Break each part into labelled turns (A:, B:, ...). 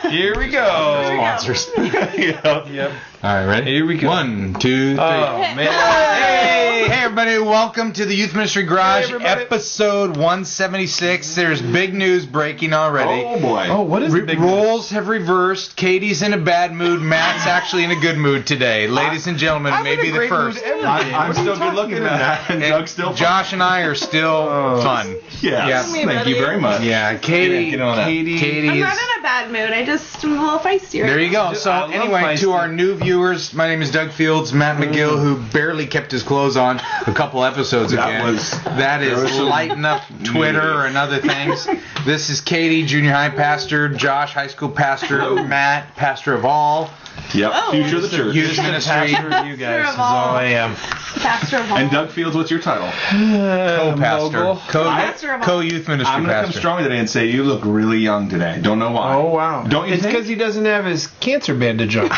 A: Here we go.
B: Sponsors.
A: Yep.
B: All right, ready?
A: Here we go.
B: 1, 2, 3.
A: Oh, man.
B: Hey, everybody. Welcome to the Youth Ministry Garage,
A: everybody.
B: episode 176. There's big news breaking already.
C: Oh, boy.
A: Oh, what is the big
B: Roles have reversed. Katie's in a bad mood. Matt's actually in a good mood today. Ladies and gentlemen,
A: I'm
B: maybe
A: in a
B: the
A: great
B: first.
A: mood every day.
C: I'm
A: What are you
C: still good looking
A: talking
C: at
A: about?
C: that, and Doug's still
B: Josh and I are still fun.
C: Yes.
B: Yeah.
C: Thank you very much.
B: Yeah, Katie.
C: Get on that.
B: Katie
D: I'm
B: is.
D: not in a bad mood. I just am a little feisty right
B: There you go.
A: I
B: So
A: love
B: anyway,
A: feisty.
B: to our new viewers, my name is Doug Fields. Matt McGill, who barely kept his clothes on a couple episodes ago. That is lighting up Twitter and other things. This is Katie, junior high pastor. Josh, high school pastor. Matt, pastor of all.
C: Yep.
D: Oh.
C: Future of the church.
B: Youth ministry.
A: Pastor, you guys. That's all I am.
D: Pastor of all.
C: And Doug Fields, what's your title?
B: Co-pastor.
A: Mogul.
D: Pastor of all.
B: Co-youth ministry
C: I'm going to come
B: pastor.
C: strong today and say you look really young today. Don't know why.
A: Oh, wow.
C: Don't you
A: It's
C: think?
A: because he doesn't have his cancer bandage on.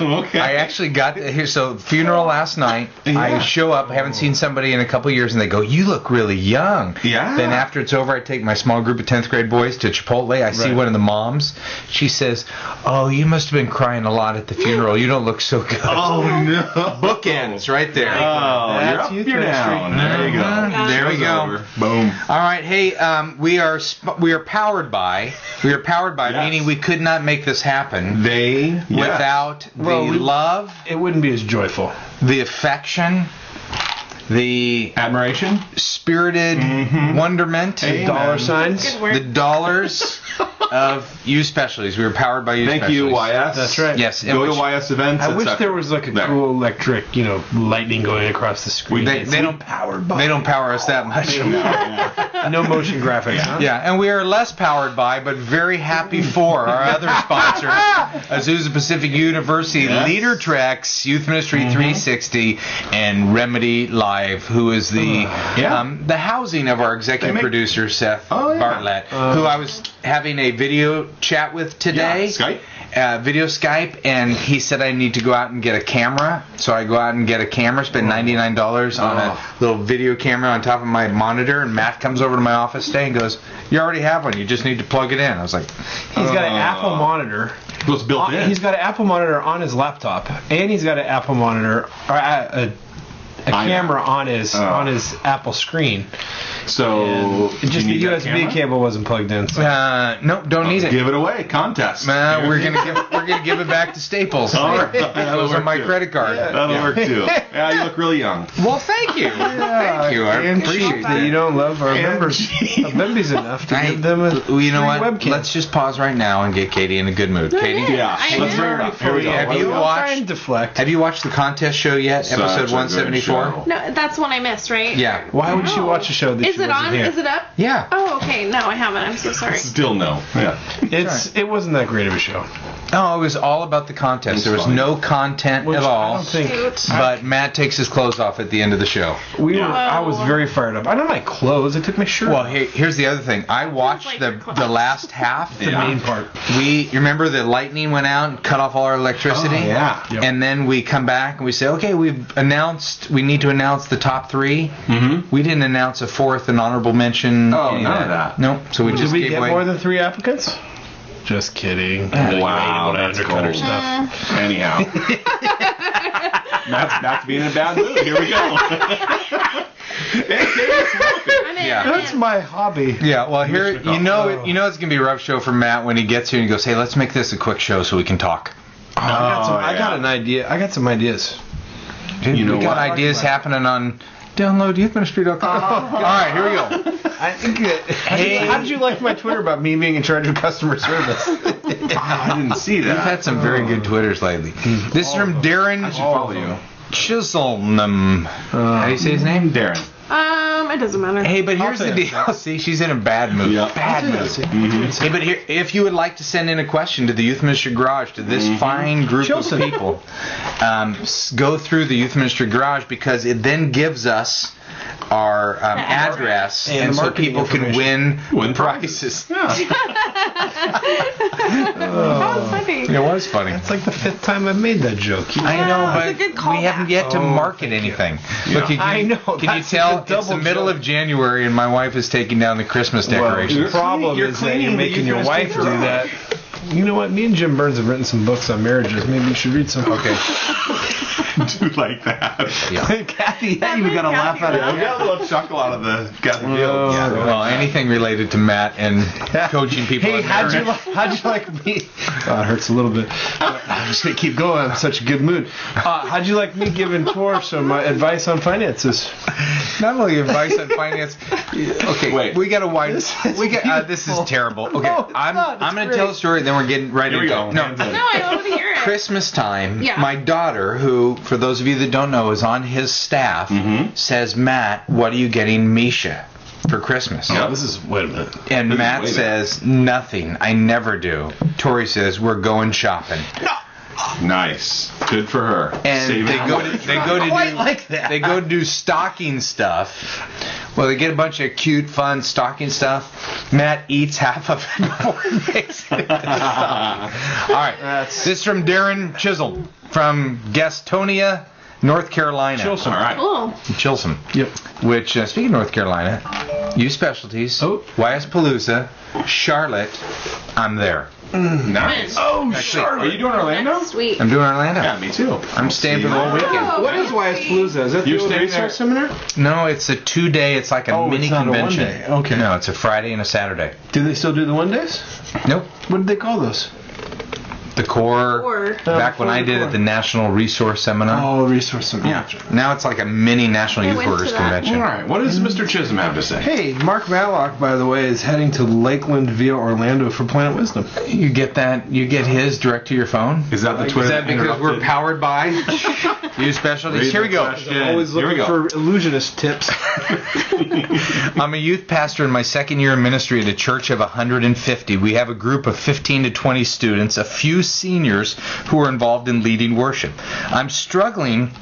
C: Okay.
B: I actually got here. So funeral last night.
C: Yeah.
B: I show up. I haven't seen somebody in a couple years, and they go, "You look really young."
C: Yeah.
B: Then after it's over, I take my small group of 10th grade boys to Chipotle. I see
A: Right.
B: one of the moms. She says, "Oh, you must have been crying a lot at the funeral. You don't look so good."
C: Oh, no.
B: Bookends right there.
C: Oh, you're
A: That's
C: up,
A: youth
C: you're
A: ministry.
C: down. There you go.
B: Mhm. There we
C: Show's
B: go.
C: over. Boom.
B: All right, hey, we are powered by
C: Yes.
B: meaning we could not make this happen without
A: Well,
B: the love,
A: It wouldn't be as joyful.
B: the affection, the
C: Admiration.
B: spirited wonderment,
C: Hey,
A: Dollar
C: man.
A: signs.
D: Good work.
B: the dollars of U Specialties. We were powered by U
C: Thank
B: Specialties.
C: you, YS.
A: That's right.
B: Yes,
C: Go
B: and
C: to YS events.
A: I wish
C: etc.
A: there was like a
C: There.
A: cool electric, lightning going across the screen.
B: They don't
A: powered by.
B: they don't power us that much.
A: No motion graphics. Huh?
B: Yeah, and we are less powered by, but very happy for our other sponsor, Azusa Pacific University,
C: Yes.
B: Leader Treks, Youth Ministry 360, and Remedy Live, who is the housing of our executive producer, Seth Bartlett, who I was having a video chat with today.
C: Skype?
B: Video Skype, and he said I need to go out and get a camera. So I go out and get a camera, spend $99 on a little video camera on top of my monitor, and Matt comes over to my office today and goes, "You already have one, you just need to plug it in." I was like,
A: He's got an Apple monitor.
C: Well, it's built in.
A: He's got an Apple monitor on his laptop, and he's got an Apple monitor or a camera on his Apple screen.
C: So
A: Just
C: you
A: the
C: need that
A: USB
C: camera?
A: cable wasn't plugged in. So.
B: "No, don't need it."
C: Give it away. Contest.
B: We're gonna give it back to Staples.
C: All right.
B: Those are my credit card.
C: That'll work too. Yeah, you look really young.
B: Well, thank you. Thank you. I appreciate
A: that
B: that.
A: you don't love our members. Members enough to give them a
B: Well, you know
A: free
B: what?
A: webcam.
B: Let's just pause right now and get Katie in a good mood. Katie,
C: Yeah.
D: I
C: Let's
D: know.
C: bring her up. Here we go.
B: Have you
A: I'll try and
B: watched?
A: deflect.
B: Have you watched the contest show yet?
C: Such a
B: Episode
C: good
B: 174.
C: show.
D: No, that's one I missed, right?
B: Yeah.
A: Why would you watch a show that
D: Is
A: she
D: it
A: wasn't
D: on?
A: here?
D: Is it up?
B: Yeah.
D: Oh, okay. No, I haven't. I'm so sorry.
C: Still no. Yeah.
A: It wasn't that great of a show.
B: Oh, it was all about the contest.
C: It's
B: There was
C: fun.
B: no content
A: Which
B: at
A: I
B: all.
A: don't think.
D: Shoot.
B: But Matt takes his clothes off at the end of the show.
A: I was very fired up. I don't like clothes. I took my shirt
B: Well,
A: off.
B: here's the other thing. I watched
D: like
B: the
D: your clothes.
B: the last half.
A: The main part.
B: You remember the lightning went out and cut off all our electricity?
C: Oh, yeah.
A: Yep.
B: And then we come back and we say, okay, we need to announce the top three.
C: Mm-hmm.
B: We didn't announce a fourth, an honorable mention.
C: Oh,
B: any
C: none of that.
B: Nope. So we
A: Did
B: just
A: we
B: gave
A: get
B: away.
A: more than 3 applicants? Just kidding.
C: Wow, that's
A: undercut her
C: cold.
A: stuff.
C: Anyhow. Matt's being in a bad mood. Here we go. Hey, Katie's smoking.
D: I'm in.
B: Yeah.
D: I'm
A: That's
D: in.
A: my hobby.
B: Yeah, well, here
C: Mr.
B: you know it's gonna be a rough show for Matt when he gets here and he goes, "Hey, let's make this a quick show so we can talk."
A: I got an idea. I got some ideas.
B: Dude,
C: You know
B: we got
C: what?
B: ideas happening on downloadyouthministry.com. All right, here we go.
A: I think that. How did you like my Twitter about me being in charge of customer service?
C: I didn't see
B: We've
C: that.
B: had some very good Twitters lately. This is from Darren
C: I should follow you.
B: Chiselnum. How do you say his name?
C: Darren.
D: It doesn't matter.
B: Hey, but here's the
A: say
B: deal. See, she's in a bad mood.
C: Yeah.
B: Bad mood. Hey, but here, if you would like to send in a question to the Youth Ministry Garage, to this fine group
A: Chilson.
B: of people, go through the Youth Ministry Garage because it then gives us our address,
A: And
B: and
A: the
B: so
A: marketing
B: people could win
C: Win
B: prizes.
C: Yeah.
D: That was funny.
B: It was funny.
A: It's like the 5th time I've made that joke.
B: I know,
D: It's a
B: but
D: good
B: we
D: callback.
B: haven't yet to
A: Oh,
B: market
A: thank you.
B: anything.
C: Yeah.
B: Look,
A: I know,
B: Can you
A: that's
B: tell?
A: a
B: It's the
A: double
B: middle
A: joke.
B: of January, and my wife is taking down the Christmas decorations.
A: The problem
C: You're
A: is that you're
C: cleaning the
A: making your
C: Eucharistic
A: wife do
C: garage.
A: that. You know what? Me and Jim Burns have written some books on marriages. Maybe you should read some.
B: Okay.
C: Do like that.
A: Kathy, yeah, you got a laugh out
C: I
A: of
C: got a little chuckle out of the Kathy Fields.
A: Yeah.
B: Well, anything related to Matt and coaching people.
A: Hey,
B: in
A: how'd you,
B: marriage.
A: how'd you like me? Oh, it hurts a little bit. I'm just gonna keep going. I'm in such a good mood. How'd you like me giving Tor some advice on finances?
B: Not only advice on finance. Okay,
C: Wait.
B: we got a wide.
A: This is
B: We got. This is
A: beautiful.
B: terrible. Okay,
A: No, it's
B: I'm
A: not. It's
B: going to
A: great.
B: tell a story. Then we're getting right
C: Here we
B: into
C: go.
B: it. No,
C: Hands in.
D: No, I want to hear it.
B: Christmas time,
D: Yeah.
B: my daughter, who, for those of you that don't know, is on his staff, says, Matt, what are you getting Misha for Christmas?
C: Yeah.
A: This is wait a minute.
B: And
C: This is
B: Matt
C: way back.
B: says, nothing. I never do. Tori says, we're going shopping.
C: Nice. Good for her.
B: And
C: Saving
B: they go
C: money.
B: to, they go to
A: Quite
B: do
A: like that.
B: They go to do stocking stuff. Well, they get a bunch of cute, fun stocking stuff. Matt eats half of it before he makes it. All right, this is from Darren Chisholm from Gastonia, North Carolina.
C: All right.
D: Cool.
B: Chisholm.
A: Yep.
B: Which, speaking of North Carolina, U Specialties,
A: Oh.
B: YS Palooza, Charlotte, I'm there.
C: Nice.
A: Oh,
C: Are you doing Orlando?
D: That's sweet.
B: I'm doing Orlando.
C: Yeah, me too.
B: I'm staying for the whole weekend.
D: Oh,
A: What is YS Palooza? Is that
C: You're
A: the old
C: staying there?
A: resource seminar?
B: No, it's a 2-day. It's like a
A: Oh,
B: mini
A: it's not a
B: convention.
A: 1 day. Okay.
B: No, it's a Friday and a Saturday.
A: Do they still do the 1 days?
B: Nope.
A: What did they call those?
B: The core.
D: Or
B: Back when I did at the National Resource Seminar.
A: Oh, resource seminar.
B: Yeah. Now it's like a mini National
D: I
B: Youth
D: went to
B: Workers
D: that.
B: Convention.
C: All right. What does Mr. Chisholm have to say?
A: Hey, Mark Matlock, by the way, is heading to Lakeland via Orlando for Planet Wisdom.
B: You get that? You get his direct to your phone?
C: Is that the Twitter?
B: Is that because we're
C: interrupted?
B: powered by U Specialties?
C: Read
B: Here we
C: the
B: go.
C: question.
A: I'm always
C: Here we
A: looking
C: go.
A: for illusionist tips.
B: I'm a youth pastor in my second year of ministry at a church of 150. We have a group of 15 to 20 students, a few seniors who are involved in leading worship. I'm struggling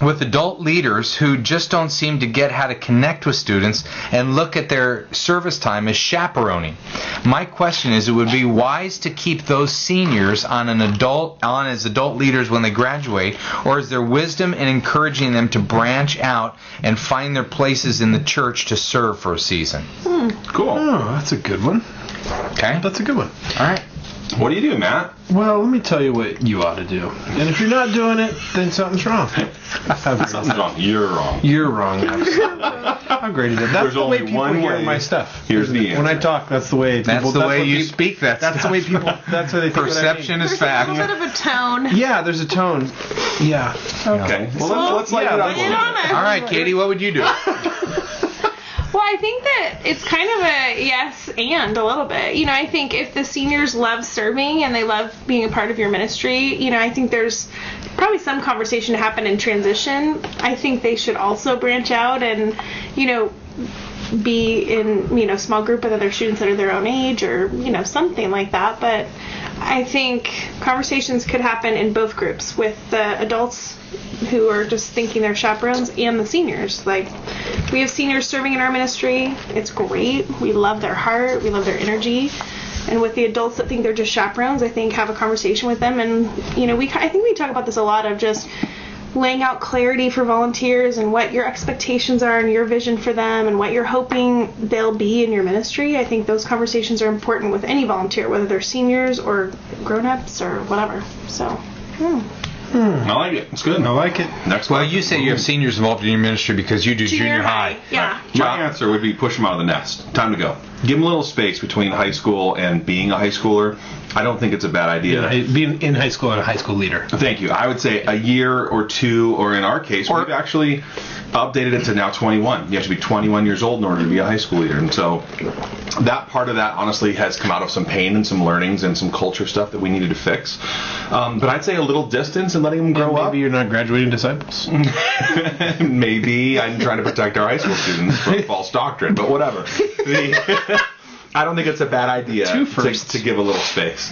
B: with adult leaders who just don't seem to get how to connect with students and look at their service time as chaperoning. My question is, it would be wise to keep those seniors on as adult leaders when they graduate, or is there wisdom in encouraging them to branch out and find their places in the church to serve for a season?
C: Cool.
A: Oh, that's a good one.
B: Okay?
A: That's a good one.
B: All right.
C: What do you do, Matt?
A: Well, let me tell you what you ought to do. And if you're not doing it, then something's wrong.
C: Something's wrong. You're wrong.
A: You're wrong. How great is it? That's
C: There's
A: the way
C: only
A: people
C: one
A: hear
C: way.
A: my stuff.
C: Here's the
A: When I
C: answer.
A: talk, that's the way people.
B: That's the way
A: what
B: you
A: people-
B: speak that
A: That's the way people. That's what they think.
B: Perception is
D: There's a
B: fact.
D: little bit of a tone.
A: Yeah, there's a tone. Yeah.
C: Okay. Well, let's lighten it up a
D: Get
C: little
D: on
C: bit.
D: it.
B: All right, Katie, what would you do?
D: Well, I think that it's kind of a yes and a little bit. You know, I think if the seniors love serving and they love being a part of your ministry, you know, I think there's probably some conversation to happen in transition. I think they should also branch out and, you know, be in, you know, small group with other students that are their own age or, you know, something like that. But I think conversations could happen in both groups with the adults who are just thinking they're chaperones and the seniors. Like, we have seniors serving in our ministry. It's great. We love their heart. We love their energy. And with the adults that think they're just chaperones, I think have a conversation with them. And, you know, I think we talk about this a lot of just laying out clarity for volunteers and what your expectations are and your vision for them and what you're hoping they'll be in your ministry. I think those conversations are important with any volunteer, whether they're seniors or grown-ups or whatever. So,
C: I like it. It's good.
A: I like it.
C: Next
B: Well,
C: one.
B: you say you have seniors involved in your ministry because you do junior high.
D: Yeah.
C: My answer would be push them out of the nest. Time to go. Give them a little space between high school and being a high schooler. I don't think it's a bad idea.
A: Being in high school and a high school leader.
C: Thank you. I would say a year or two, or in our case, we've actually updated it to now 21. You have to be 21 years old in order to be a high school leader. And so that part of that, honestly, has come out of some pain and some learnings and some culture stuff that we needed to fix. But I'd say a little distance and letting them grow up.
A: Maybe you're not graduating disciples.
C: Maybe I'm trying to protect our high school students from false doctrine, but whatever. I don't think it's a bad idea
A: Two firsts.
C: to give a little space.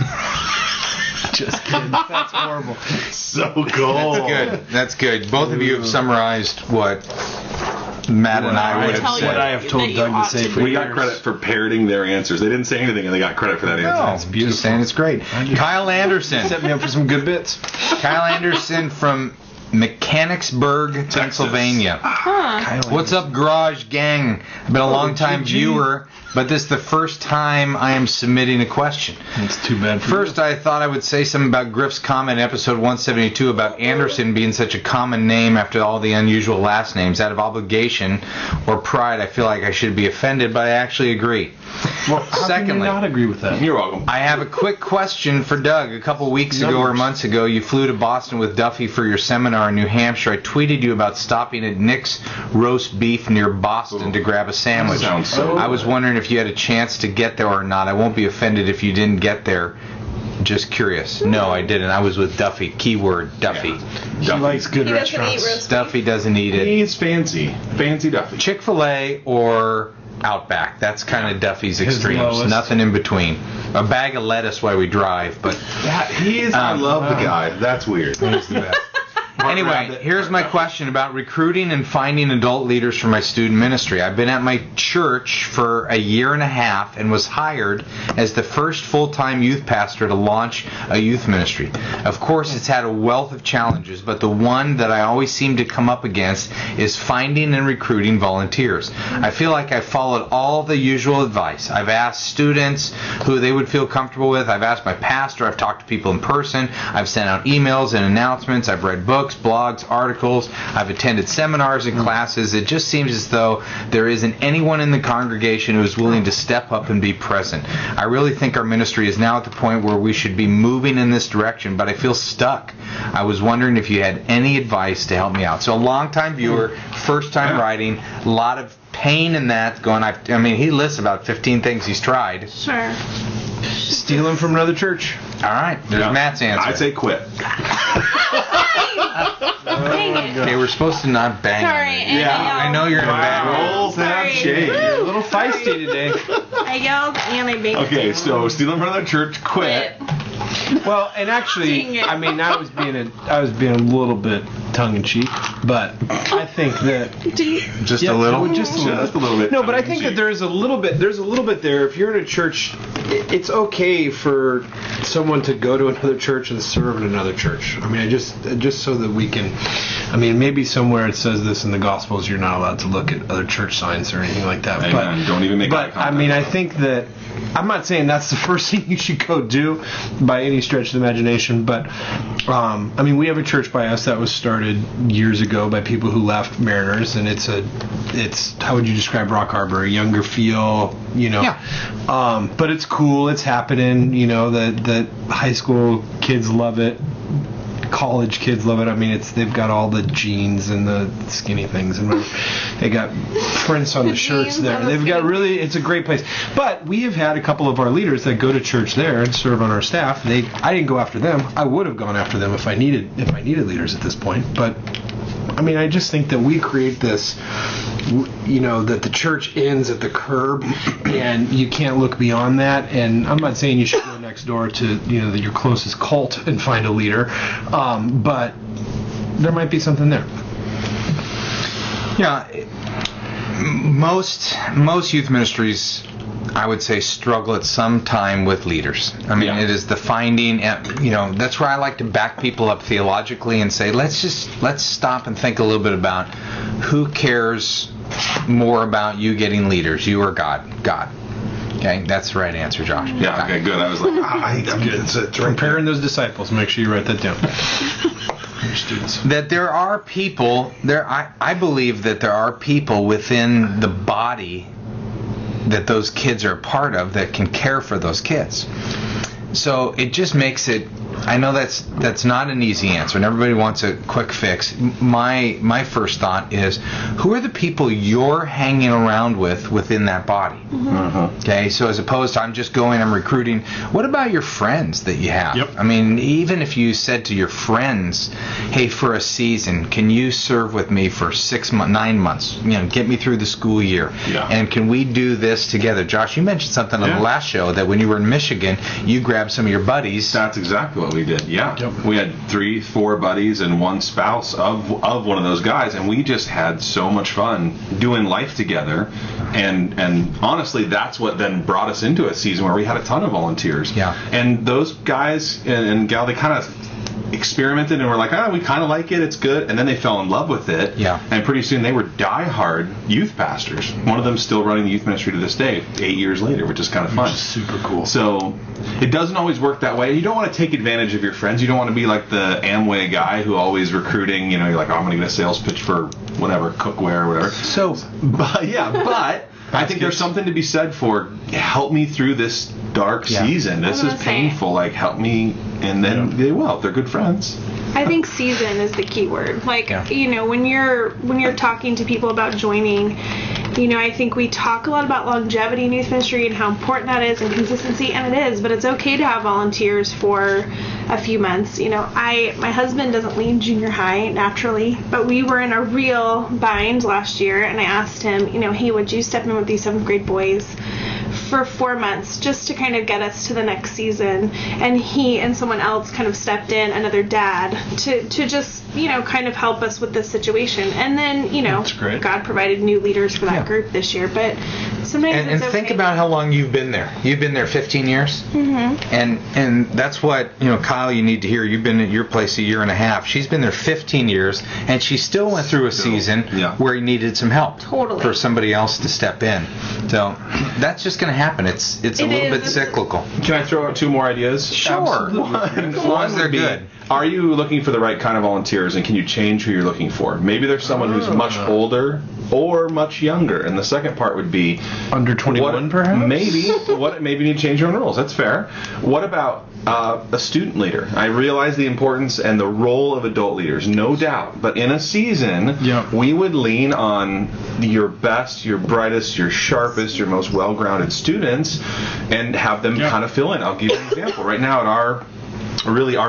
A: Just kidding. That's horrible.
C: So cool.
B: That's good. That's good. Both of you have summarized what Matt and I would
D: tell
B: have
D: you
B: said.
A: what I have told
D: that you
A: Doug to
D: ought
A: say
D: to
A: for
D: do.
C: We got credit for parroting their answers. They didn't say anything, and they got credit for that answer.
B: No, just saying it's great. Kyle Anderson.
A: Set me up for some good bits.
B: Kyle Anderson from Mechanicsburg, Pennsylvania.
D: Huh.
B: What's up, Garage Gang? I've been a long time
A: GG.
B: viewer, but this is the first time I am submitting a question.
A: It's too bad for
B: First,
A: you.
B: I thought I would say something about Griff's comment in episode 172 about Anderson being such a common name after all the unusual last names. Out of obligation or pride, I feel like I should be offended, but I actually agree.
A: Well, how can you
B: Secondly,
A: not agree with that?
C: You're welcome.
B: I have a quick question for Doug. A couple weeks ago or months ago, you flew to Boston with Duffy for your seminar in New Hampshire. I tweeted you about stopping at Nick's Roast Beef near Boston to grab a sandwich.
C: Sounds so
B: I was wondering if you had a chance to get there or not. I won't be offended if you didn't get there. Just curious. No, I didn't. I was with Duffy. Keyword, Duffy.
A: He likes good
D: He doesn't eat
A: restaurants.
D: roast beef.
B: Duffy doesn't eat it.
C: He's fancy. Fancy Duffy.
B: Chick-fil-A or Outback. That's kind of Duffy's
A: His
B: extremes.
A: lowest.
B: Nothing in between. A bag of lettuce while we drive, but...
C: He is. I love the guy. That's weird.
A: He's the best.
B: Anyway, here's my question about recruiting and finding adult leaders for my student ministry. I've been at my church for a year and a half and was hired as the first full-time youth pastor to launch a youth ministry. Of course, it's had a wealth of challenges, but the one that I always seem to come up against is finding and recruiting volunteers. I feel like I've followed all the usual advice. I've asked students who they would feel comfortable with. I've asked my pastor. I've talked to people in person. I've sent out emails and announcements. I've read books, blogs, articles. I've attended seminars and classes. It just seems as though there isn't anyone in the congregation who is willing to step up and be present. I really think our ministry is now at the point where we should be moving in this direction, but I feel stuck. I was wondering if you had any advice to help me out. So a long-time viewer, first-time writing, a lot of pain in that going. I mean, he lists about 15 things he's tried.
D: Sure.
A: Stealing from another church.
B: All right, there's
C: Yeah.
B: Matt's answer.
C: I'd say quit.
D: Dang it.
B: Okay, we're supposed to not bang.
D: Sorry,
B: on it.
D: and
C: Yeah,
D: I
B: I know you're in a bad mood.
C: Rolls that
D: Sorry.
C: shade.
A: A little feisty today.
D: I yelled and I banged.
C: Okay, so stealing from another church, quit.
A: Well, and actually,
D: Dang it.
A: I mean, I was being a little bit tongue in cheek, but I think that
D: Do you,
B: Just
A: Yeah,
B: a little.
A: just a little.
C: Just a little bit.
A: No, but I think that there's a little bit there. If you're in a church, it's okay for someone to go to another church and serve in another church. I mean, I just so that we can. I mean, maybe somewhere it says this in the Gospels, you're not allowed to look at other church signs or anything like that.
C: Amen. Don't even make eye
A: But I
C: contact.
A: mean, I think that I'm not saying that's the first thing you should go do by any stretch of the imagination. But I mean, we have a church by us that was started years ago by people who left Mariners, and it's how would you describe Rock Harbor? A younger feel, you know.
B: Yeah.
A: But it's cool. It's happening. You know, the high school kids love it. College kids love it. I mean, they've got all the jeans and the skinny things, and they got prints on the shirts
D: jeans
A: there.
D: and the
A: They've got
D: skinny
A: really. It's a great place. But we have had a couple of our leaders that go to church there and serve on our staff. I didn't go after them. I would have gone after them if I needed leaders at this point. But I mean, I just think that we create this, you know, that the church ends at the curb, and you can't look beyond that. And I'm not saying you should go next door to, you know, your closest cult and find a leader, but there might be something there.
B: Yeah, most youth ministries, I would say, struggle at some time with leaders. I mean,
C: Yeah.
B: it is the finding, you know, that's where I like to back people up theologically and say, let's stop and think a little bit about who cares more about you getting leaders, you or God? God. Okay, that's the right answer, Josh.
C: Yeah. Okay. Good. I was like, it's a drink.
A: Preparing those disciples. Make sure you write that down. Your students.
B: That there are people I believe that there are people within the body that those kids are a part of that can care for those kids. So it just makes it, I know that's not an easy answer, and everybody wants a quick fix. My first thought is, who are the people you're hanging around with within that body? Okay, so as opposed to I'm just going, I'm recruiting, what about your friends that you have?
A: Yep.
B: I mean, even if you said to your friends, hey, for a season, can you serve with me for 9 months? You know, get me through the school year.
C: Yeah.
B: And can we do this together? Josh, you mentioned something on
C: Yeah.
B: the last show that when you were in Michigan, you grabbed some of your buddies.
C: That's exactly what what we did. Yeah. We had 3-4 buddies and one spouse of one of those guys, and we just had so much fun doing life together. And honestly, that's what then brought us into a season where we had a ton of volunteers.
B: Yeah.
C: And those guys and gal, they kind of experimented and were like, we kind of like it, it's good, and then they fell in love with it.
B: Yeah.
C: And pretty soon they were diehard youth pastors. One of them still running the youth ministry to this day, 8 years later, which is kind of fun.
A: Which is super cool.
C: So it doesn't always work that way. You don't want to take advantage of your friends. You don't want to be like the Amway guy who always recruiting. You're like, I'm going to get a sales pitch for whatever, cookware or whatever.
A: So,
C: but I think there's something to be said for help me through this dark season. This is painful. Like, help me, and then they will. They're good friends.
D: I think season is the key word. Like, when you're talking to people about joining, I think we talk a lot about longevity in youth ministry and how important that is and consistency, and it is, but it's okay to have volunteers for a few months. My husband doesn't lead junior high naturally, but we were in a real bind last year, and I asked him, hey, would you step in with these 7th grade boys for 4 months just to kind of get us to the next season? And he and someone else kind of stepped in, another dad, to just kind of help us with this situation. And then God provided new leaders for that group this year, but sometimes
B: and think about how long you've been there. You've been there 15 years. And that's what Kyle, you need to hear. You've been at your place a year and a half. She's been there 15 years, and she still went through a season where he needed some help for somebody else to step in. So that's just going to happen. It's a little bit cyclical.
C: Can I throw out 2 more ideas?
B: Sure. One, they're good.
C: Are you looking for the right kind of volunteers, and can you change who you're looking for? Maybe there's someone who's much older or much younger. And the second part would be
A: under 21, perhaps.
C: Maybe you need to change your own rules. That's fair. What about a student leader? I realize the importance and the role of adult leaders, no doubt. But in a season, we would lean on your best, your brightest, your sharpest, your most well-grounded students, and have them kind of fill in. I'll give you an example. Right now at our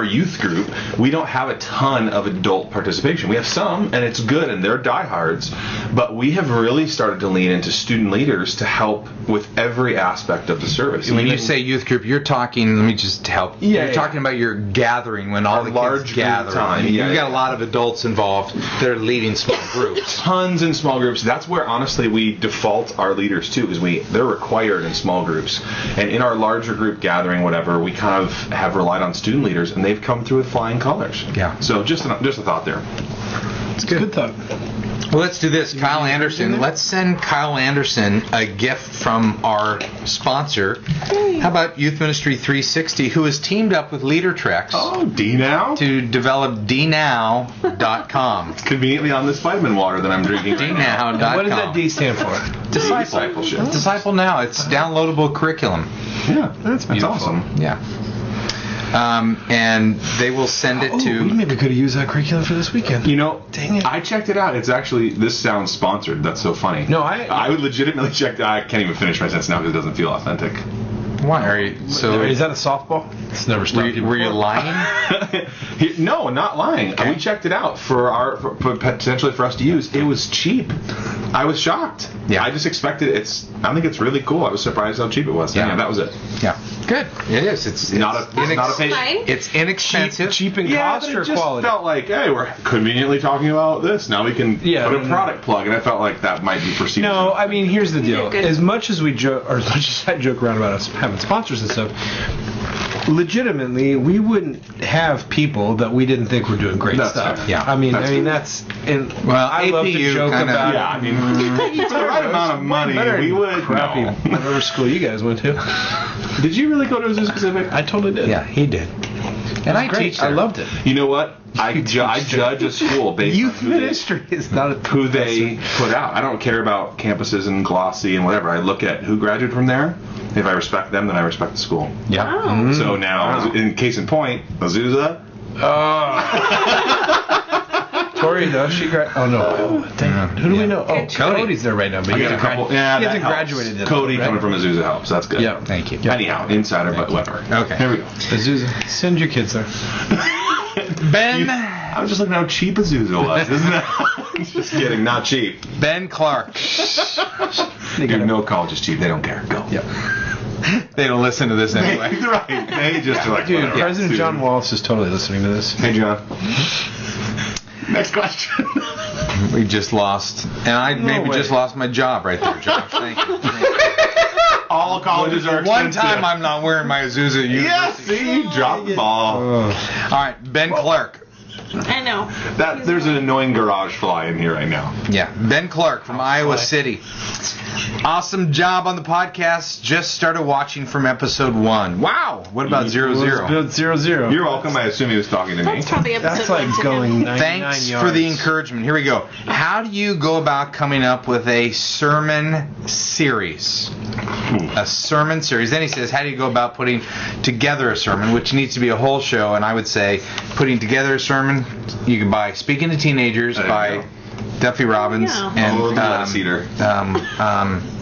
C: youth group, we don't have a ton of adult participation. We have some, and it's good, and they're diehards, but we have really started to lean into student leaders to help with every aspect of the service.
B: When you say youth group, you're talking, let me just help. You're talking about your gathering when all the kids gather. You've got a lot of adults involved. They're leading small groups.
C: Tons in small groups. That's where, honestly, we default our leaders to, because they're required in small groups. And in our larger group gathering, whatever, we kind of have relied on student leaders, and they've come through with flying colors.
B: Yeah.
C: So just a thought there.
A: It's good thought.
B: Well, let's do this. Kyle Anderson. Let's send Kyle Anderson a gift from our sponsor. How about Youth Ministry 360, who has teamed up with LeaderTrex
C: DNow?
B: to develop DNow.com.
C: It's conveniently on this vitamin water that I'm drinking.
B: DNow.com.
A: What does that D stand for?
C: Discipleship.
B: Disciple Now. It's downloadable curriculum.
C: Yeah, that's awesome.
B: Yeah. And they will send it to...
A: We maybe could have used that curriculum for this weekend.
C: Dang it. I checked it out. It's actually... This sounds sponsored. That's so funny.
A: No,
C: I would legitimately check... I can't even finish my sentence now because it doesn't feel authentic.
B: Why are you... So
A: is that a softball? It's never stopped you.
B: Were you lying?
C: No, not lying. Okay. We checked it out for potentially for us to use. It was cheap. I was shocked.
B: Yeah.
C: I just expected I think it's really cool. I was surprised how cheap it was. Yeah, that was it.
B: Yeah. Good. It is. It's
C: not a
B: It's inexpensive.
A: Cheap in cost or
C: it just
A: quality?
C: Felt like, hey, we're conveniently talking about this. Now we can put a product plug, and I felt like that might be perceived.
A: No, I mean, here's the deal. As much as we joke, or as much as I joke around about us having sponsors and stuff, legitimately, we wouldn't have people that we didn't think were doing great stuff.
B: Fair. Yeah.
A: I mean, that's and I love to joke about.
C: Yeah, I mean, for the right amount of money, we would.
A: Crappy whatever school you guys went to.
C: Did you really go to Azusa Pacific?
A: I totally did.
B: Yeah, he did. And I teach there.
A: I loved it.
C: You know what? I judge a school based
A: youth
C: on
A: ministry is not
C: who they put out. I don't care about campuses and glossy and whatever. I look at who graduated from there. If I respect them, then I respect the school.
B: Yeah.
D: Wow.
C: Mm-hmm. So now, in case in point, Azusa.
A: Tori, though, she graduated. Oh no! Dang it. Who do we know? Oh, Cody's there right now, but he hasn't graduated yet.
C: Cody coming from Azusa helps. That's good.
A: Yeah,
B: thank you.
C: Anyhow, insider, but whatever.
B: Okay,
C: here we go.
A: Azusa, send your kids there.
B: Ben,
C: I was just looking at how cheap Azusa was, isn't it? Just kidding, not cheep.
B: Ben Clark.
C: Dude, no college is cheap. They don't care. Go.
A: Yeah.
B: They don't listen to this anyway.
C: Right. They just are like,
A: Dude,
C: whatever.
A: President John Wallace is totally listening to this.
C: Hey, John. Next question.
B: We just lost, and I maybe
A: way.
B: just lost my job right there, Josh. Thank you.
C: All colleges are
B: One
C: expensive.
B: time I'm not wearing my Azusa
C: Yes,
B: University.
C: see, you dropped the ball.
B: All right, Ben Clark.
D: I know.
C: There's an annoying garage fly in here right now.
B: Yeah, Ben Clark from Iowa City. Awesome job on the podcast. Just started watching from episode 1. Wow. What about 00?
A: Build 0-0.
C: You're welcome. I assume he was talking to me.
D: That's probably episode
A: That's like
D: 1 to
A: going
D: him.
A: 99
B: Thanks
A: yards.
B: for the encouragement. Here we go. How do you go about coming up with a sermon series? A sermon series. Then he says, how do you go about putting together a sermon, which needs to be a whole show? And I would say, putting together a sermon, you can buy Speaking to Teenagers
C: There you
B: by
C: go.
B: Duffy Robbins
D: Yeah.
B: and
C: Oh, the lettuce eater.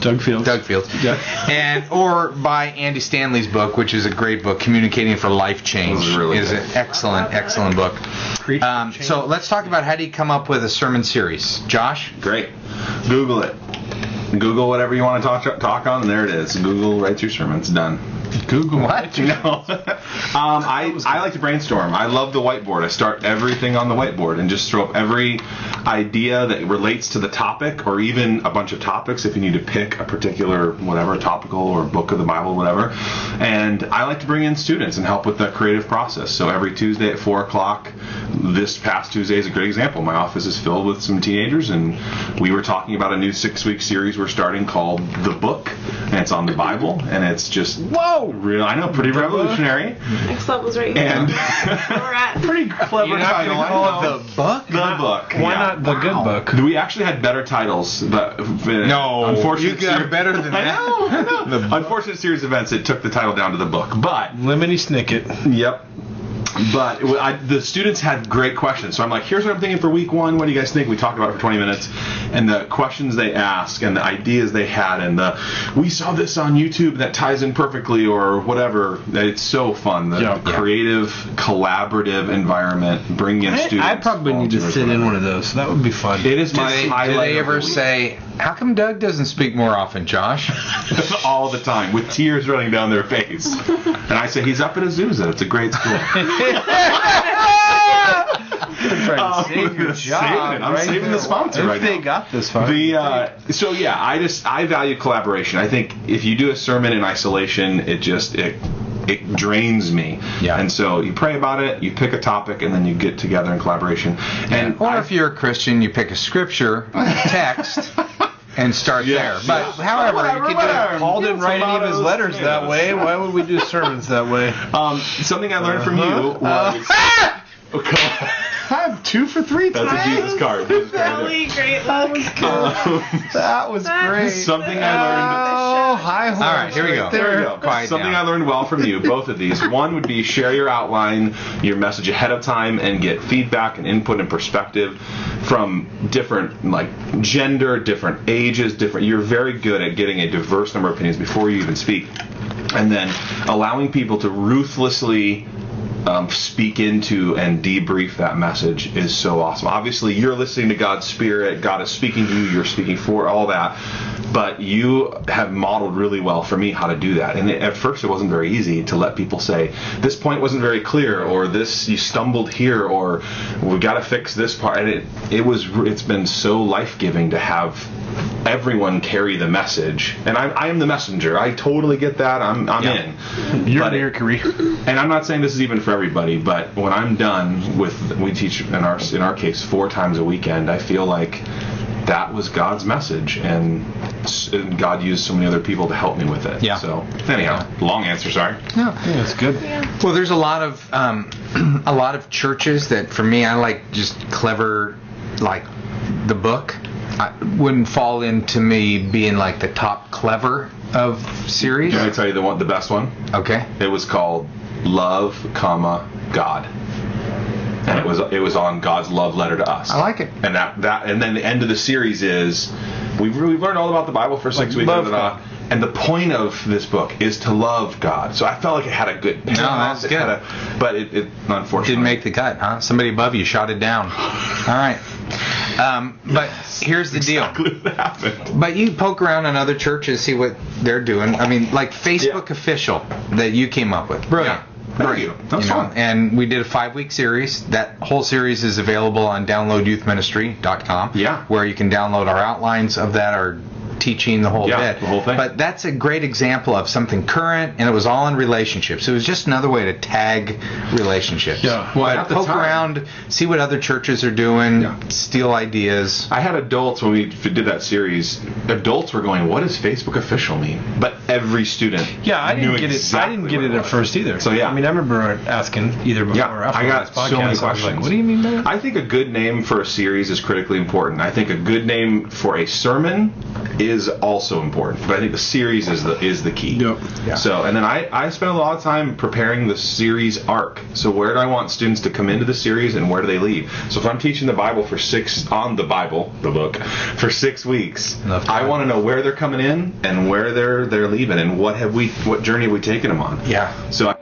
A: Doug Fields.
B: Doug Fields, or by Andy Stanley's book, which is a great book, Communicating for Life Change.
C: This is really
B: is
C: good.
B: an excellent book. So let's talk about how do you come up with a sermon series, Josh?
C: Great. Google it. Google whatever you want to talk on, and there it is. Google writes your sermon. It's done.
A: Google.
B: What?
C: No. I like to brainstorm. I love the whiteboard. I start everything on the whiteboard and just throw up every idea that relates to the topic, or even a bunch of topics if you need to pick a particular whatever topical or book of the Bible, whatever. And I like to bring in students and help with the creative process. So every Tuesday at 4 o'clock, this past Tuesday is a great example. My office is filled with some teenagers, and we were talking about a new 6-week series we're starting called The Book, and it's on the Bible, and it's just real. I know, pretty revolutionary.
D: Next level's right
C: And
D: here. We're at.
C: pretty clever
B: You're not
C: title.
B: going to
C: I
B: call
C: know.
B: it The Book?
C: The Book.
A: Why
C: yeah.
A: not the good book?
C: We actually had better titles, but
B: No,
C: unfortunate
B: you got
C: series-
B: better than that.
C: I know. Unfortunate series of events, it took the title down to The Book, but
A: Lemony Snicket.
C: yep. But the students had great questions. So I'm like, here's what I'm thinking for week 1. What do you guys think? We talked about it for 20 minutes. And the questions they asked and the ideas they had and we saw this on YouTube that ties in perfectly or whatever. It's so fun. The creative, collaborative environment, bringing in students.
A: I probably need to sit in one of those. That would be fun.
C: It is my
B: Do
C: highlight.
B: they
C: of the
B: ever
C: week.
B: say, how come Doug doesn't speak more often, Josh?
C: All the time with tears running down their face? And I say, he's up at Azusa. It's a great school.
A: You're trying to save your job.
C: I'm saving the sponsor right now.
A: They got this far.
C: So yeah, I value collaboration. I think if you do a sermon in isolation, it drains me.
B: Yeah.
C: And so you pray about it, you pick a topic, and then you get together in collaboration. And
B: Or if you're a Christian, you pick a scripture text and start there. But however, you can do it.
A: Paul didn't write any of his letters that way. Why would we do sermons that way?
C: something I learned from you was.
A: I'm 2 for 3
C: That's a Jesus card. Jesus card right
D: Really great luck.
A: That was great.
C: Something I learned.
A: Oh, high horse.
B: All right, here we go.
C: There we go.
B: Quiet
C: Something
B: down.
C: I learned well from you, both of these. One would be share your outline, your message ahead of time, and get feedback and input and perspective from different, like, gender, different ages, different. You're very good at getting a diverse number of opinions before you even speak. And then allowing people to ruthlessly speak into and debrief that message is so awesome. Obviously, you're listening to God's Spirit. God is speaking to you. You're speaking for all that. But you have modeled really well for me how to do that. And at first, it wasn't very easy to let people say, this point wasn't very clear, or this, you stumbled here, or we got to fix this part. And it's been so life-giving to have everyone carry the message. And I am the messenger. I totally get that. I'm in.
A: You're near career.
C: And I'm not saying this is even for everybody, but when I'm done with, we teach in our case 4 times a weekend, I feel like that was God's message, and God used so many other people to help me with it.
B: Yeah.
C: So anyhow, long answer. Sorry.
A: Yeah, it's good.
B: Well, there's a lot of churches that, for me, I like just clever, like The Book. I wouldn't fall into me being like the top clever of series.
C: Can I tell you the best one?
B: Okay.
C: It was called Love, God, and it was on God's love letter to us.
B: I like it.
C: And and then the end of the series is we've learned all about the Bible for 6 weeks.
A: love God.
C: And the point of this book is to love God. So I felt like it had a good payoff.
B: that's good.
C: But it unfortunately
B: Didn't make the cut, huh? Somebody above you shot it down. All right. But here's the deal.
C: Exactly what happened.
B: But you poke around in other churches, see what they're doing. I mean, like Facebook Official that you came up with. Brilliant.
C: Yeah. Thank you. That was fun.
B: And we did a 5-week series. That whole series is available on downloadyouthministry.com.
C: Yeah.
B: Where you can download our outlines of that, our teaching, the whole bit.
C: The whole thing.
B: But that's a great example of something current, and it was all in relationships. It was just another way to tag relationships.
A: Yeah.
C: Well, at the
B: Poke
C: time-
B: around, see what other churches are doing, steal ideas.
C: I had adults when we did that series. Adults were going, "What does Facebook Official mean?" But every student,
A: Yeah, I didn't
C: knew
A: get
C: exactly
A: it. I didn't get
C: what
A: it at
C: was.
A: first either.
C: So, yeah.
A: I mean, I remember asking either before or after
C: I got
A: this podcast.
C: so many
A: I was
C: questions.
A: like, "What do you mean by that?"
C: I think a good name for a series is critically important. I think a good name for a sermon is also important, but I think the series is the key.
A: Yep.
B: Yeah.
C: So, and then I spent a lot of time preparing the series arc. So, where do I want students to come into the series, and where do they leave? So, if I'm teaching the Bible the book, for 6 weeks, I want to know where they're coming in and where they're leaving, and what journey have we taken them on?
B: Yeah.
C: So